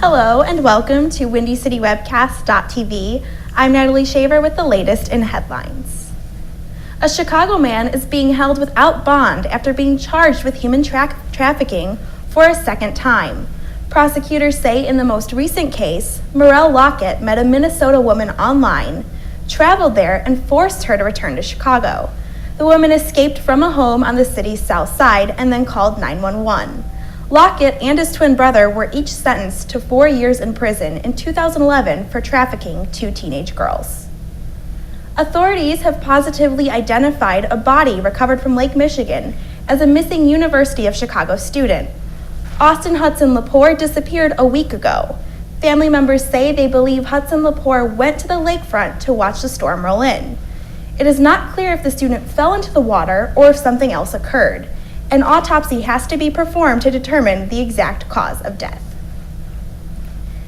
Hello and welcome to WindyCityWebcast.tv. I'm Natalie Shaver with the latest in headlines. A Chicago man is being held without bond after being charged with human trafficking for a second time. Prosecutors say in the most recent case, Morel Lockett met a Minnesota woman online, traveled there, and forced her to return to Chicago. The woman escaped from a home on the city's south side and then called 911. Lockett and his twin brother were each sentenced to 4 years in prison in 2011 for trafficking 2 teenage girls. Authorities have positively identified a body recovered from Lake Michigan as a missing University of Chicago student. Austin Hudson Lepore disappeared a week ago. Family members say they believe Hudson Lepore went to the lakefront to watch the storm roll in. It is not clear if the student fell into the water or if something else occurred. An autopsy has to be performed to determine the exact cause of death.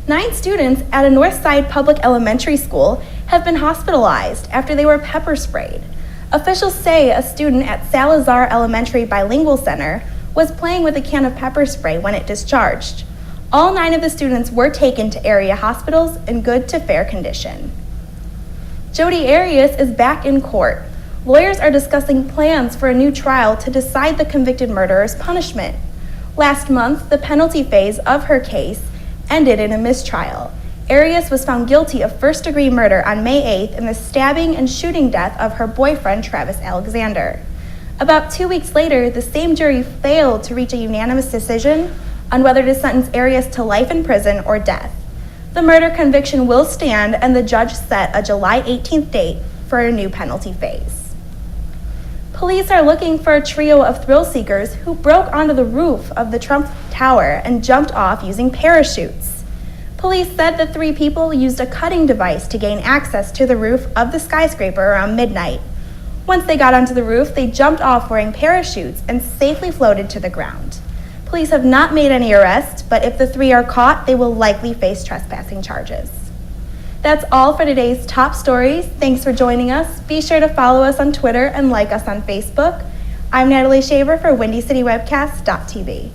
9 students at a Northside Public Elementary School have been hospitalized after they were pepper sprayed. Officials say a student at Salazar Elementary Bilingual Center was playing with a can of pepper spray when it discharged. All 9 of the students were taken to area hospitals in good to fair condition. Jodi Arias is back in court. Lawyers are discussing plans for a new trial to decide the convicted murderer's punishment. Last month, the penalty phase of her case ended in a mistrial. Arias was found guilty of first-degree murder on May 8th in the stabbing and shooting death of her boyfriend, Travis Alexander. About 2 weeks later, the same jury failed to reach a unanimous decision on whether to sentence Arias to life in prison or death. The murder conviction will stand, and the judge set a July 18th date for a new penalty phase. Police are looking for a trio of thrill seekers who broke onto the roof of the Trump Tower and jumped off using parachutes. Police said the 3 people used a cutting device to gain access to the roof of the skyscraper around midnight. Once they got onto the roof, they jumped off wearing parachutes and safely floated to the ground. Police have not made any arrests, but if the 3 are caught, they will likely face trespassing charges. That's all for today's top stories. Thanks for joining us. Be sure to follow us on Twitter and like us on Facebook. I'm Natalie Shaver for WindyCityWebcast.tv.